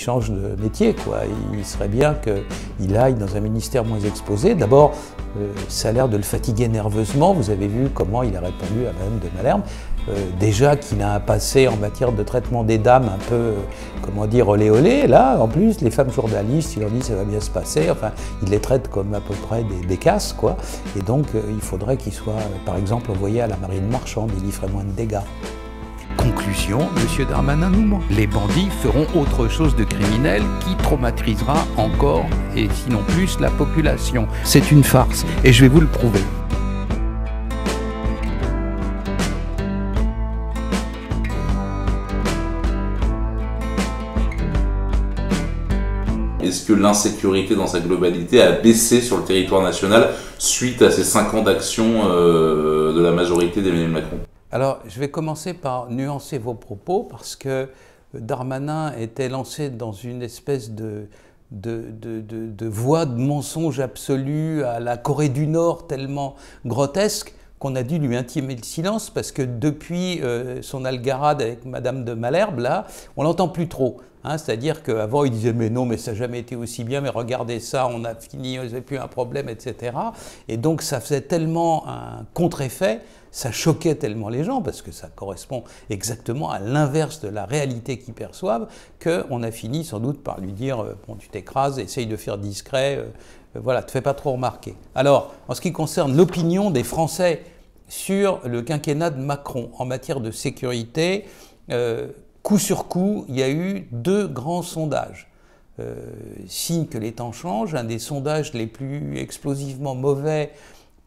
change de métier, quoi. Il serait bien qu'il aille dans un ministère moins exposé. D'abord, ça a l'air de le fatiguer nerveusement. Vous avez vu comment il a répondu à Madame de Malherbe. Déjà qu'il a un passé en matière de traitement des dames un peu, comment dire, olé olé. Là, en plus, les femmes journalistes, il leur dit ça va bien se passer. Enfin, il les traite comme à peu près des bécasses, quoi. Et donc, il faudrait qu'il soit, par exemple, envoyé à la marine marchande. Il y ferait moins de dégâts. Conclusion, M. Darmanin nous ment. Les bandits feront autre chose de criminel qui traumatisera encore, et sinon plus, la population. C'est une farce, et je vais vous le prouver. Est-ce que l'insécurité dans sa globalité a baissé sur le territoire national suite à ces 5 ans d'action de la majorité d'Emmanuel Macron ? Alors, je vais commencer par nuancer vos propos parce que Darmanin était lancé dans une espèce de voie de mensonge absolu à la Corée du Nord tellement grotesque qu'on a dû lui intimer le silence parce que depuis son algarade avec Madame de Malherbe, là, on l'entend plus trop. Hein, c'est-à-dire qu'avant, il disait « mais non, mais ça n'a jamais été aussi bien, mais regardez ça, on a fini, on n'a plus un problème, etc. » Et donc, ça faisait tellement un contre-effet, ça choquait tellement les gens, parce que ça correspond exactement à l'inverse de la réalité qu'ils perçoivent, qu'on a fini sans doute par lui dire « bon, tu t'écrases, essaye de faire discret, voilà, te fais pas trop remarquer. » Alors, en ce qui concerne l'opinion des Français sur le quinquennat de Macron en matière de sécurité, coup sur coup, il y a eu 2 grands sondages. Signe que les temps changent, un des sondages les plus explosivement mauvais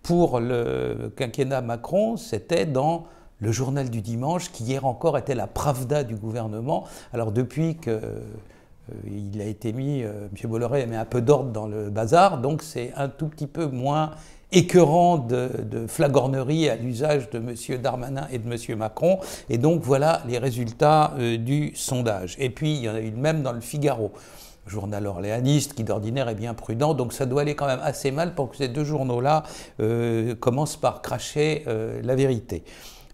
pour le quinquennat Macron, c'était dans le journal du dimanche, qui hier encore était la Pravda du gouvernement. Alors depuis qu'il a été mis, M. Bolloré met un peu d'ordre dans le bazar, donc c'est un tout petit peu moins écœurant de flagornerie à l'usage de M. Darmanin et de M. Macron. Et donc voilà les résultats du sondage. Et puis il y en a eu le même dans le Figaro, journal orléaniste qui d'ordinaire est bien prudent. Donc ça doit aller quand même assez mal pour que ces 2 journaux-là commencent par cracher la vérité.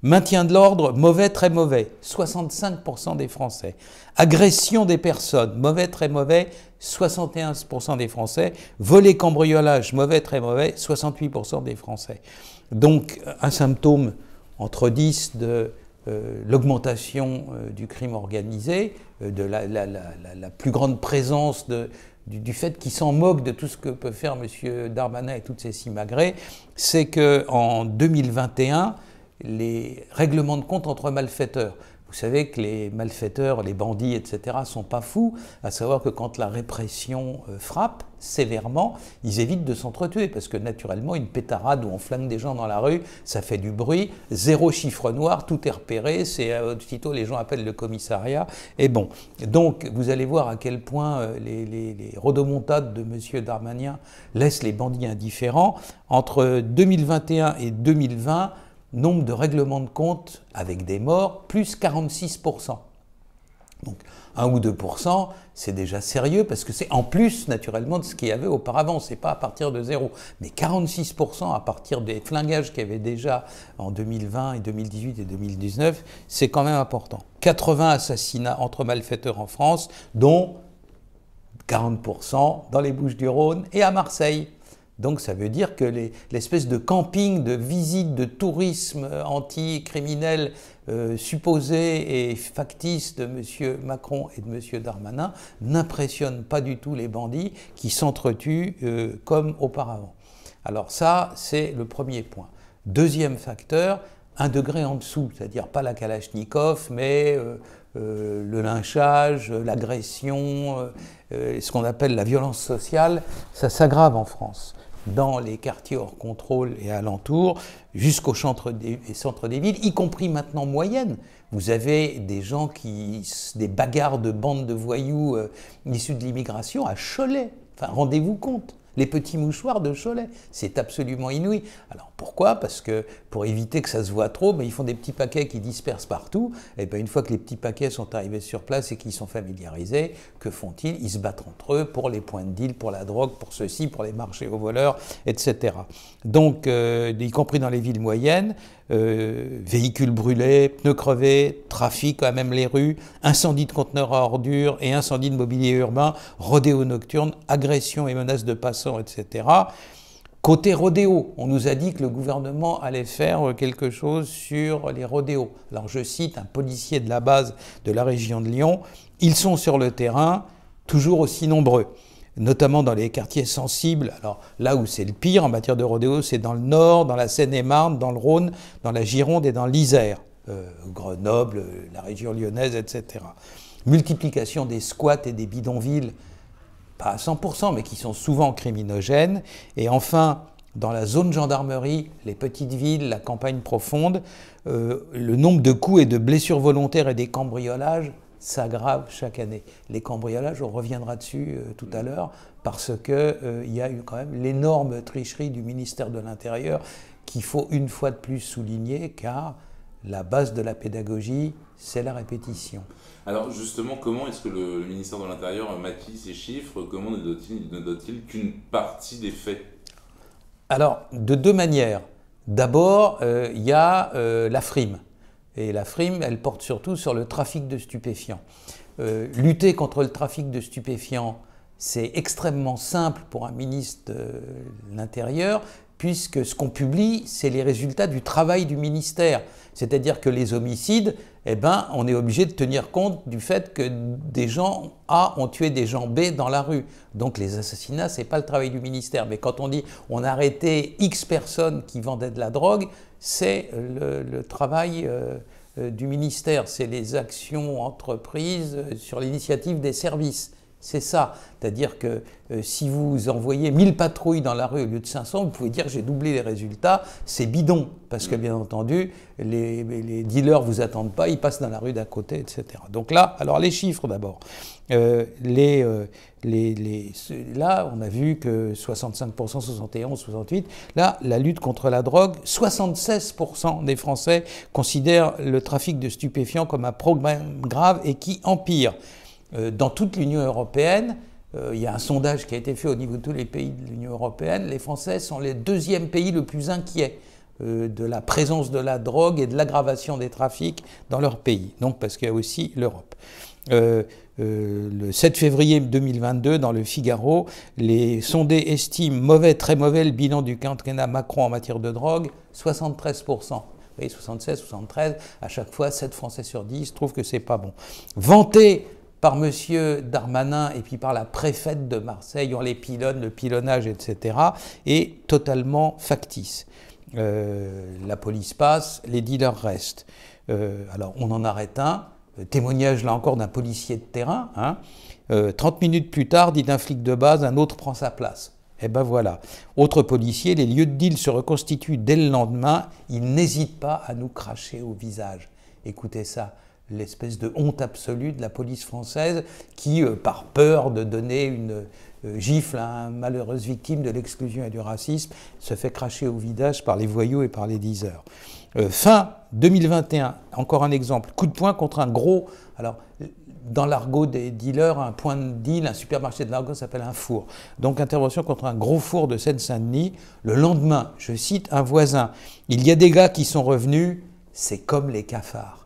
Maintien de l'ordre, mauvais, très mauvais, 65% des Français. Agression des personnes, mauvais, très mauvais, 71% des Français. Volet, cambriolage, mauvais, très mauvais, 68% des Français. Donc un symptôme entre 10 de l'augmentation du crime organisé, de la plus grande présence du fait qu'il s'en moque de tout ce que peut faire M. Darmanin et toutes ses simagrées, c'est qu'en 2021, les règlements de compte entre malfaiteurs. Vous savez que les malfaiteurs, les bandits, etc. sont pas fous, à savoir que quand la répression frappe sévèrement, ils évitent de s'entretuer, parce que naturellement, une pétarade où on flingue des gens dans la rue, ça fait du bruit, 0 chiffre noir, tout est repéré, c'est aussitôt les gens appellent le commissariat, et bon. Donc, vous allez voir à quel point les rodomontades de M. Darmanin laissent les bandits indifférents. Entre 2021 et 2020, nombre de règlements de compte avec des morts, plus 46%. Donc 1 ou 2%, c'est déjà sérieux parce que c'est en plus naturellement de ce qu'il y avait auparavant, c'est pas à partir de 0. Mais 46% à partir des flingages qu'il y avait déjà en 2020 et 2018 et 2019, c'est quand même important. 80 assassinats entre malfaiteurs en France, dont 40% dans les Bouches-du-Rhône et à Marseille. Donc ça veut dire que l'espèce de camping, de visite, de tourisme anti-criminel supposé et factice de M. Macron et de M. Darmanin n'impressionne pas du tout les bandits qui s'entretuent comme auparavant. Alors ça, c'est le premier point. Deuxième facteur, 1 degré en dessous, c'est-à-dire pas la Kalachnikov, mais le lynchage, l'agression, ce qu'on appelle la violence sociale, ça s'aggrave en France. Dans les quartiers hors contrôle et alentours, jusqu'au centre des villes, y compris maintenant moyennes. Vous avez des gens des bagarres de bandes de voyous issus de l'immigration à Cholet. Enfin, rendez-vous compte. Les petits mouchoirs de Cholet, c'est absolument inouï. Alors pourquoi? Parce que pour éviter que ça se voit trop, ils font des petits paquets qui dispersent partout. Et bien une fois que les petits paquets sont arrivés sur place et qu'ils sont familiarisés, que font-ils? Ils se battent entre eux pour les points de deal, pour la drogue, pour ceci, pour les marchés aux voleurs, etc. Donc, y compris dans les villes moyennes, véhicules brûlés, pneus crevés, trafic à même les rues, incendie de conteneurs à ordures et incendie de mobilier urbain, rodéo nocturne, agressions et menaces de passants, etc. Côté rodéo, on nous a dit que le gouvernement allait faire quelque chose sur les rodéos. Alors je cite un policier de la base de la région de Lyon, ils sont sur le terrain, toujours aussi nombreux, notamment dans les quartiers sensibles. Alors là où c'est le pire en matière de rodéo, c'est dans le Nord, dans la Seine-et-Marne, dans le Rhône, dans la Gironde et dans l'Isère, Grenoble, la région lyonnaise, etc. Multiplication des squats et des bidonvilles, pas à 100%, mais qui sont souvent criminogènes. Et enfin, dans la zone gendarmerie, les petites villes, la campagne profonde, le nombre de coups et de blessures volontaires et des cambriolages s'aggrave chaque année. Les cambriolages, on reviendra dessus tout à l'heure, parce qu'il y a eu quand même l'énorme tricherie du ministère de l'Intérieur qu'il faut une fois de plus souligner, car la base de la pédagogie, c'est la répétition. Alors justement, comment est-ce que le ministère de l'Intérieur maquille ces chiffres? Comment ne donne-t-il qu'une partie des faits? Alors, de deux manières. D'abord, il y a la frime. Et la frime, elle porte surtout sur le trafic de stupéfiants. Lutter contre le trafic de stupéfiants, c'est extrêmement simple pour un ministre de l'Intérieur, puisque ce qu'on publie, c'est les résultats du travail du ministère. C'est-à-dire que les homicides, eh ben, on est obligé de tenir compte du fait que des gens A ont tué des gens B dans la rue. Donc les assassinats, ce n'est pas le travail du ministère. Mais quand on dit on a arrêté X personnes qui vendaient de la drogue, c'est le travail du ministère. C'est les actions entreprises sur l'initiative des services. C'est ça, c'est-à-dire que si vous envoyez 1000 patrouilles dans la rue au lieu de 500, vous pouvez dire j'ai doublé les résultats, c'est bidon, parce que bien entendu, les dealers ne vous attendent pas, ils passent dans la rue d'à côté, etc. Donc là, alors les chiffres d'abord. Là, on a vu que 65%, 71, 68, là, la lutte contre la drogue, 76% des Français considèrent le trafic de stupéfiants comme un problème grave et qui empire. Dans toute l'Union européenne, il y a un sondage qui a été fait au niveau de tous les pays de l'Union européenne, les Français sont les deuxièmes pays le plus inquiets de la présence de la drogue et de l'aggravation des trafics dans leur pays, donc parce qu'il y a aussi l'Europe. Le 7 février 2022, dans le Figaro, les sondés estiment très mauvais le bilan du quinquennat Macron en matière de drogue, 73%. Vous voyez, 76, 73, à chaque fois, 7 Français sur 10 trouvent que c'est pas bon. Vanté par M. Darmanin et puis par la préfète de Marseille, on les pilonne, le pilonnage, etc., est totalement factice. La police passe, les dealers restent. Alors, on en arrête un. Témoignage, là encore, d'un policier de terrain. 30 minutes plus tard, dit d'un flic de base, un autre prend sa place. Et ben voilà. Autre policier, les lieux de deal se reconstituent dès le lendemain. Ils n'hésitent pas à nous cracher au visage. Écoutez ça. L'espèce de honte absolue de la police française qui, par peur de donner une gifle à une malheureuse victime de l'exclusion et du racisme, se fait cracher au visage par les voyous et par les dealers. Fin 2021, encore un exemple, coup de poing contre un gros... Alors, dans l'argot des dealers, un point de deal, un supermarché de l'argot s'appelle un four. Donc, intervention contre un gros four de Seine-Saint-Denis. Le lendemain, je cite un voisin, « Il y a des gars qui sont revenus, c'est comme les cafards. »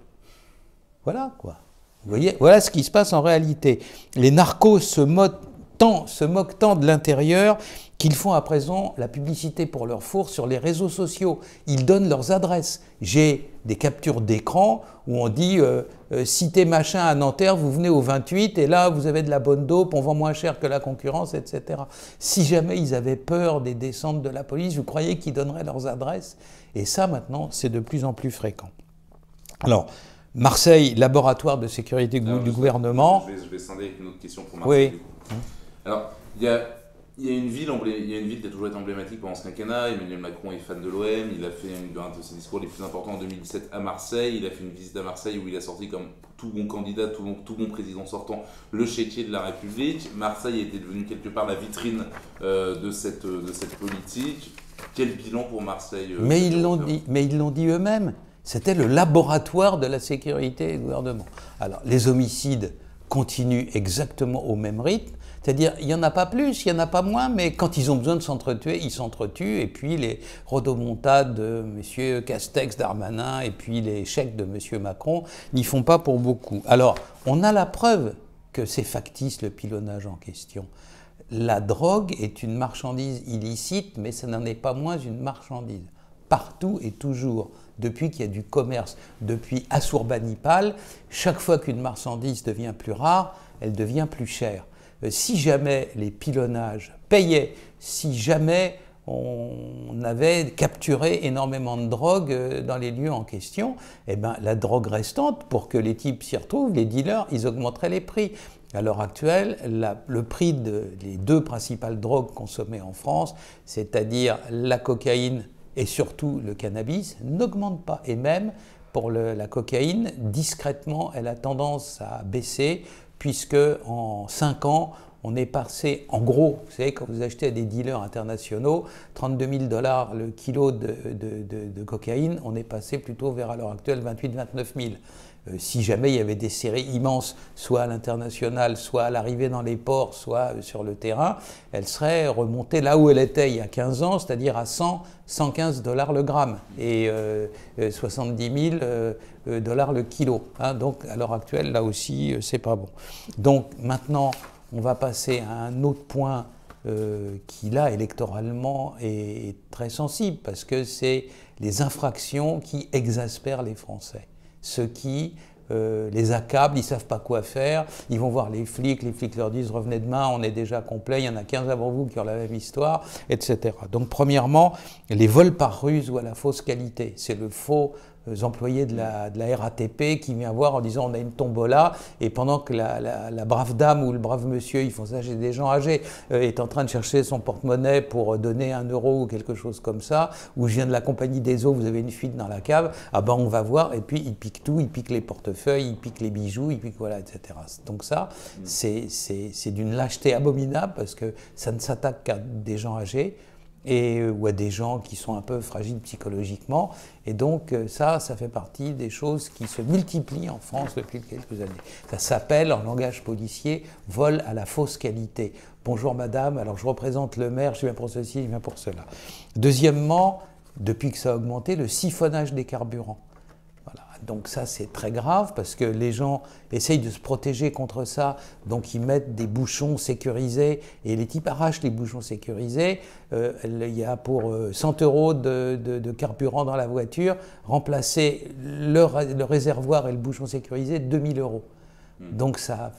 Voilà, quoi. Vous voyez, voilà ce qui se passe en réalité. Les narcos se moquent tant de l'intérieur qu'ils font à présent la publicité pour leur four sur les réseaux sociaux. Ils donnent leurs adresses. J'ai des captures d'écran où on dit cité machin à Nanterre, vous venez au 28 et là vous avez de la bonne dope, on vend moins cher que la concurrence, etc. Si jamais ils avaient peur des descentes de la police, vous croyez qu'ils donneraient leurs adresses? Et ça maintenant, c'est de plus en plus fréquent. Alors, Marseille, laboratoire de sécurité du gouvernement. Je vais scinder avec une autre question pour Marseille. Oui. Alors, il y a une ville qui a toujours été emblématique pendant ce quinquennat. Emmanuel Macron est fan de l'OM. Il a fait un de ses discours les plus importants en 2017 à Marseille. Il a fait une visite à Marseille où il a sorti comme tout bon candidat, tout bon président sortant, le chéquier de la République. Marseille était devenu quelque part la vitrine de cette politique. Quel bilan pour Marseille? Mais ils l'ont dit eux-mêmes. C'était le laboratoire de la sécurité du gouvernement. Alors, les homicides continuent exactement au même rythme. C'est-à-dire, il n'y en a pas plus, il n'y en a pas moins, mais quand ils ont besoin de s'entretuer, ils s'entretuent. Et puis les rodomontades de M. Castex, Darmanin, et puis les chèques de M. Macron n'y font pas pour beaucoup. Alors, on a la preuve que c'est factice, le pilonnage en question. La drogue est une marchandise illicite, mais ça n'en est pas moins une marchandise. Partout et toujours, depuis qu'il y a du commerce, depuis Assurbanipal, chaque fois qu'une marchandise devient plus rare, elle devient plus chère. Si jamais les pilonnages payaient, si jamais on avait capturé énormément de drogue dans les lieux en question, eh ben, la drogue restante, pour que les types s'y retrouvent, les dealers, ils augmenteraient les prix. À l'heure actuelle, le prix des deux principales drogues consommées en France, c'est-à-dire la cocaïne et surtout le cannabis, n'augmente pas. Et même pour la cocaïne, discrètement, elle a tendance à baisser, puisque en 5 ans, on est passé, en gros, vous savez, quand vous achetez à des dealers internationaux, 32 000 $ le kilo de cocaïne, on est passé plutôt vers, à l'heure actuelle, 28 000 29 000. Si jamais il y avait des séries immenses, soit à l'international, soit à l'arrivée dans les ports, soit sur le terrain, elle serait remontée là où elle était il y a 15 ans, c'est-à-dire à 100, 115 $ le gramme et 70 000 $ le kilo. Hein, donc à l'heure actuelle, là aussi, c'est pas bon. Donc maintenant, on va passer à un autre point qui, là, électoralement, est très sensible, parce que c'est les infractions qui exaspèrent les Français. Ceux qui les accablent, ils ne savent pas quoi faire, ils vont voir les flics leur disent « revenez demain, on est déjà complet, il y en a 15 avant vous qui ont la même histoire », etc. Donc premièrement, les vols par ruse ou à la fausse qualité, c'est le faux employés de la RATP qui vient voir en disant on a une tombola, et pendant que la brave dame ou le brave monsieur, ils font ça chez des gens âgés, est en train de chercher son porte-monnaie pour donner 1 € ou quelque chose comme ça, ou je viens de la compagnie des eaux, vous avez une fuite dans la cave, ah ben on va voir, et puis ils piquent tout, ils piquent les portefeuilles, ils piquent les bijoux, ils piquent voilà, etc. Donc ça, c'est d'une lâcheté abominable, parce que ça ne s'attaque qu'à des gens âgés, ou à des gens qui sont un peu fragiles psychologiquement. Et donc ça fait partie des choses qui se multiplient en France depuis quelques années. Ça s'appelle, en langage policier, vol à la fausse qualité. Bonjour madame, alors je représente le maire, je viens pour ceci, je viens pour cela. Deuxièmement, depuis que ça a augmenté, le siphonnage des carburants. Voilà. Donc ça, c'est très grave, parce que les gens essayent de se protéger contre ça, donc ils mettent des bouchons sécurisés, et les types arrachent les bouchons sécurisés. Il y a pour 100 € de carburant dans la voiture, remplacer le réservoir et le bouchon sécurisé, 2000 €. Donc ça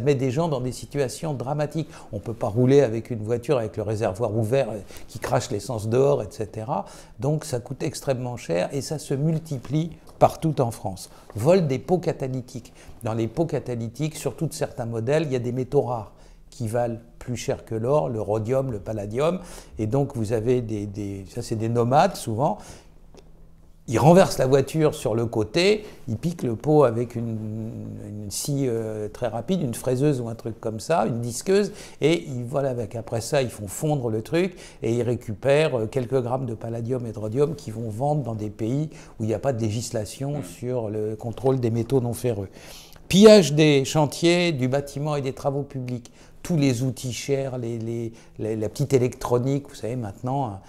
met des gens dans des situations dramatiques. On ne peut pas rouler avec une voiture avec le réservoir ouvert qui crache l'essence dehors, etc. Donc ça coûte extrêmement cher, et ça se multiplie partout en France. Vol des pots catalytiques. Dans les pots catalytiques, surtout de certains modèles, il y a des métaux rares qui valent plus cher que l'or, le rhodium, le palladium. Et donc vous avez ça c'est des nomades souvent. Ils renversent la voiture sur le côté, ils piquent le pot avec une scie très rapide, une fraiseuse ou un truc comme ça, une disqueuse, et ils volent avec. Après ça, ils font fondre le truc et ils récupèrent quelques grammes de palladium et de rhodium qu'ils vont vendre dans des pays où il n'y a pas de législation sur le contrôle des métaux non ferreux. Pillage des chantiers, du bâtiment et des travaux publics. Tous les outils chers, la petite électronique, vous savez maintenant,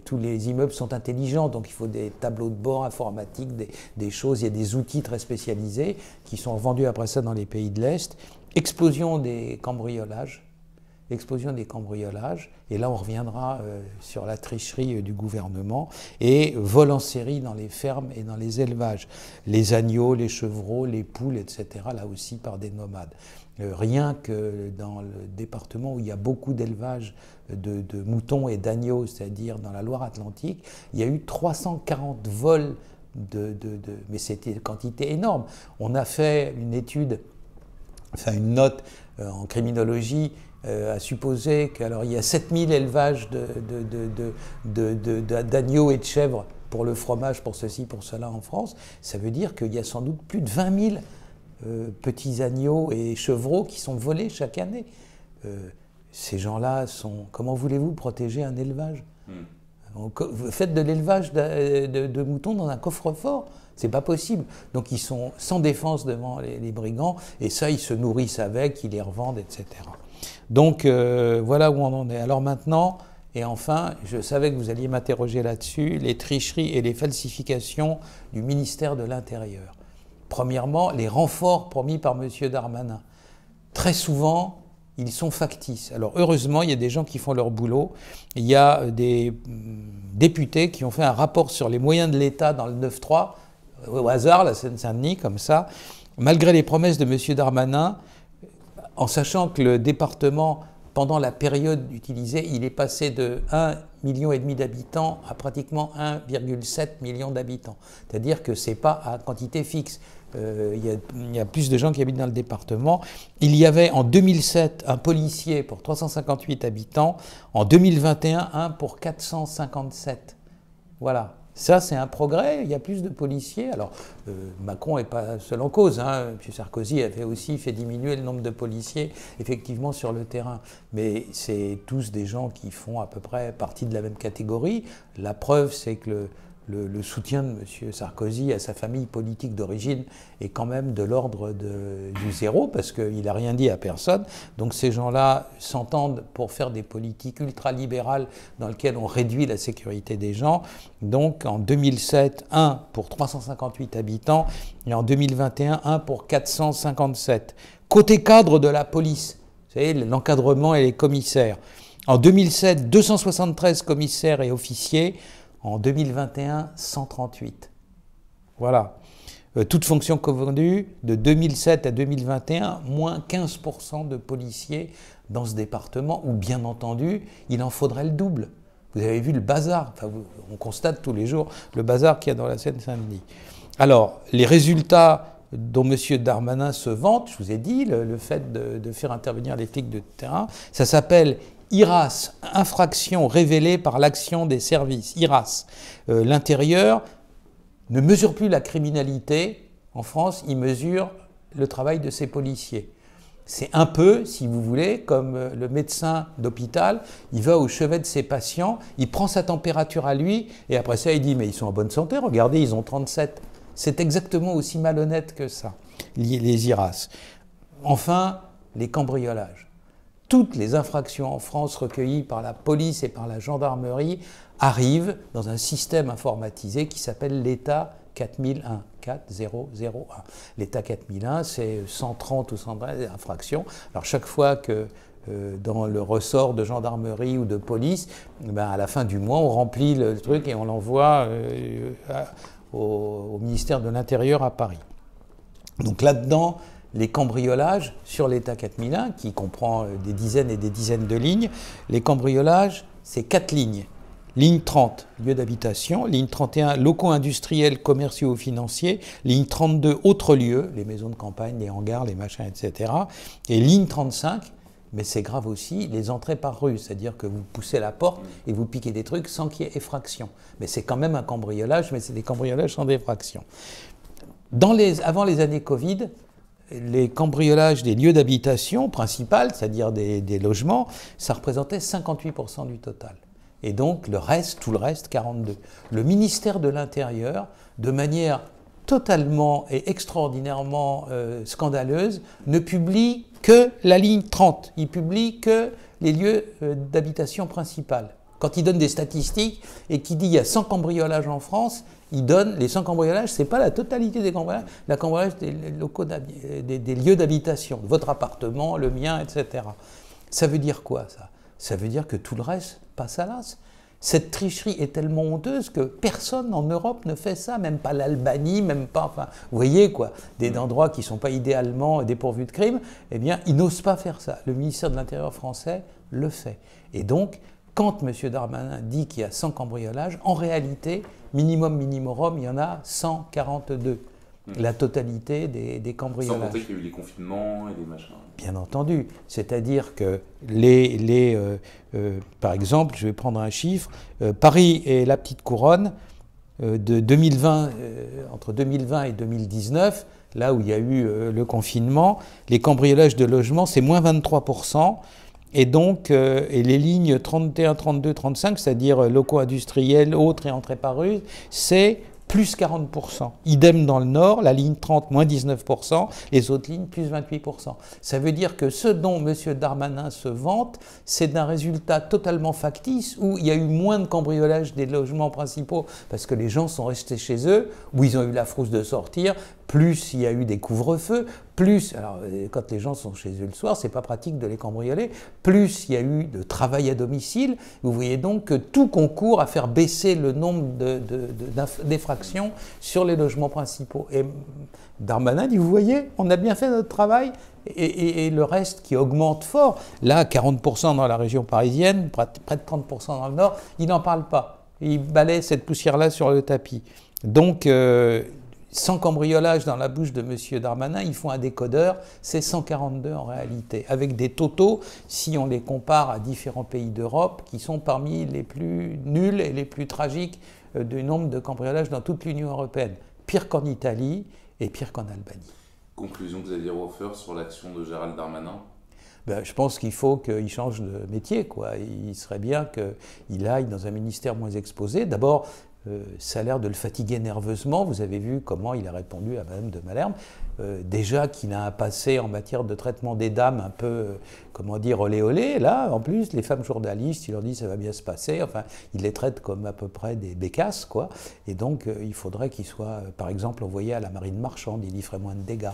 tous les immeubles sont intelligents, donc il faut des tableaux de bord informatiques, des choses, il y a des outils très spécialisés qui sont vendus après ça dans les pays de l'Est. Explosion des cambriolages, et là on reviendra sur la tricherie du gouvernement, et vol en série dans les fermes et dans les élevages. Les agneaux, les chevreaux, les poules, etc., là aussi par des nomades. Rien que dans le département où il y a beaucoup d'élevage de moutons et d'agneaux, c'est-à-dire dans la Loire-Atlantique, il y a eu 340 vols mais c'était une quantité énorme. On a fait une étude, enfin une note en criminologie, à supposer qu'il y a 7000 élevages d'agneaux et de chèvres pour le fromage, pour ceci, pour cela en France. Ça veut dire qu'il y a sans doute plus de 20 000 petits agneaux et chevreaux qui sont volés chaque année. Ces gens-là sont... Comment voulez-vous protéger un élevage ? Vous faites de l'élevage de moutons dans un coffre-fort. C'est pas possible. Donc ils sont sans défense devant les brigands, et ça, ils se nourrissent avec, ils les revendent, etc. Donc voilà où on en est. Alors maintenant, et enfin, je savais que vous alliez m'interroger là-dessus, les tricheries et les falsifications du ministère de l'Intérieur. Premièrement, les renforts promis par M. Darmanin. Très souvent, ils sont factices. Alors heureusement, il y a des gens qui font leur boulot. Il y a des députés qui ont fait un rapport sur les moyens de l'État dans le 9-3, au hasard, la Seine-Saint-Denis, comme ça, malgré les promesses de M. Darmanin, en sachant que le département, pendant la période utilisée, il est passé de 1,5 million d'habitants à pratiquement 1,7 million d'habitants. C'est-à-dire que ce n'est pas à quantité fixe. Il y a plus de gens qui habitent dans le département. Il y avait en 2007 un policier pour 358 habitants, en 2021 un pour 457. Voilà. Ça, c'est un progrès, il y a plus de policiers. Alors, Macron n'est pas seul en cause. M. Sarkozy avait aussi fait diminuer le nombre de policiers, effectivement, sur le terrain. Mais c'est tous des gens qui font à peu près partie de la même catégorie. La preuve, c'est que le soutien de M. Sarkozy à sa famille politique d'origine est quand même de l'ordre du zéro, parce qu'il n'a rien dit à personne. Donc ces gens-là s'entendent pour faire des politiques ultralibérales dans lesquelles on réduit la sécurité des gens. Donc en 2007, 1 pour 358 habitants, et en 2021, 1 pour 457. Côté cadre de la police, vous savez, l'encadrement et les commissaires. En 2007, 273 commissaires et officiers. En 2021, 138. Voilà. Toutes fonctions confondues, de 2007 à 2021, moins 15% de policiers dans ce département, où bien entendu, il en faudrait le double. Vous avez vu le bazar, enfin, on constate tous les jours le bazar qu'il y a dans la Seine-Saint-Denis. Alors, les résultats dont M. Darmanin se vante, je vous ai dit, le fait de faire intervenir les flics de terrain, ça s'appelle IRAS, infraction révélée par l'action des services. IRAS. L'intérieur ne mesure plus la criminalité en France, il mesure le travail de ses policiers. C'est un peu, si vous voulez, comme le médecin d'hôpital, il va au chevet de ses patients, il prend sa température à lui, et après ça, il dit « mais ils sont en bonne santé, regardez, ils ont 37 ». C'est exactement aussi malhonnête que ça, les IRAS. Enfin, les cambriolages. Toutes les infractions en France recueillies par la police et par la gendarmerie arrivent dans un système informatisé qui s'appelle l'État 4001. 4001. L'État 4001, c'est 130 ou 120 infractions. Alors chaque fois que dans le ressort de gendarmerie ou de police, à la fin du mois, on remplit le truc et on l'envoie au ministère de l'Intérieur à Paris. Donc là-dedans, les cambriolages sur l'État 4001, qui comprend des dizaines et des dizaines de lignes, les cambriolages, c'est 4 lignes. Ligne 30, lieu d'habitation. Ligne 31, locaux industriels, commerciaux ou financiers. Ligne 32, autres lieux, les maisons de campagne, les hangars, les machins, etc. Et ligne 35, mais c'est grave aussi, les entrées par rue, c'est-à-dire que vous poussez la porte et vous piquez des trucs sans qu'il y ait effraction. Mais c'est quand même un cambriolage, mais c'est des cambriolages sans effraction. Avant les années Covid, les cambriolages des lieux d'habitation principaux, c'est-à-dire des logements, ça représentait 58% du total. Et donc le reste, tout le reste, 42%. Le ministère de l'Intérieur, de manière totalement et extraordinairement scandaleuse, ne publie que la ligne 30. Il publie que les lieux d'habitation principales. Quand il donne des statistiques et qu'il dit qu'il y a 100 cambriolages en France, il donne les 100 cambriolages, ce n'est pas la totalité des cambriolages, la cambriolage des lieux d'habitation, votre appartement, le mien, etc. Ça veut dire quoi, ça? Ça veut dire que tout le reste passe à l'as. Cette tricherie est tellement honteuse que personne en Europe ne fait ça, même pas l'Albanie, même pas, enfin, vous voyez quoi, des endroits qui ne sont pas idéalement dépourvus de crimes, eh bien, ils n'osent pas faire ça. Le ministère de l'Intérieur français le fait. Et donc, quand M. Darmanin dit qu'il y a 100 cambriolages, en réalité, minimum, il y en a 142. La totalité des cambriolages. Sans compter qu'il y a eu les confinements et des machins. Bien entendu. C'est-à-dire que par exemple, je vais prendre un chiffre, Paris et la Petite Couronne, de 2020, entre 2020 et 2019, là où il y a eu le confinement, les cambriolages de logements, c'est moins 23%. Et donc, et les lignes 31, 32, 35, c'est-à-dire locaux industriels, autres et entrées par rue, c'est plus 40%. Idem dans le Nord, la ligne 30, moins 19%, les autres lignes, plus 28%. Ça veut dire que ce dont M. Darmanin se vante, c'est d'un résultat totalement factice, où il y a eu moins de cambriolage des logements principaux, parce que les gens sont restés chez eux, où ils ont eu la frousse de sortir, plus il y a eu des couvre-feux, plus, alors quand les gens sont chez eux le soir, c'est pas pratique de les cambrioler, plus il y a eu de travail à domicile. Vous voyez donc que tout concourt à faire baisser le nombre d'effractions sur les logements principaux. Et Darmanin dit, vous voyez, on a bien fait notre travail, et le reste qui augmente fort, là 40% dans la région parisienne, près de 30% dans le Nord, il n'en parle pas. Il balaie cette poussière-là sur le tapis. Donc, sans cambriolage dans la bouche de M. Darmanin, ils font un décodeur, c'est 142 en réalité, avec des totaux, si on les compare à différents pays d'Europe, qui sont parmi les plus nuls et les plus tragiques du nombre de cambriolages dans toute l'Union européenne. Pire qu'en Italie et pire qu'en Albanie. Conclusion, Xavier Hofer, sur l'action de Gérald Darmanin? Ben, je pense qu'il faut qu'il change de métier, quoi. Il serait bien qu'il aille dans un ministère moins exposé. D'abord, ça a l'air de le fatiguer nerveusement. Vous avez vu comment il a répondu à Mme de Malherbe. Déjà qu'il a un passé en matière de traitement des dames un peu, comment dire, olé olé. Là, en plus, les femmes journalistes, il leur dit ça va bien se passer. Enfin, il les traite comme à peu près des bécasses, quoi. Et donc, il faudrait qu'il soit, par exemple, envoyé à la marine marchande. Il y ferait moins de dégâts.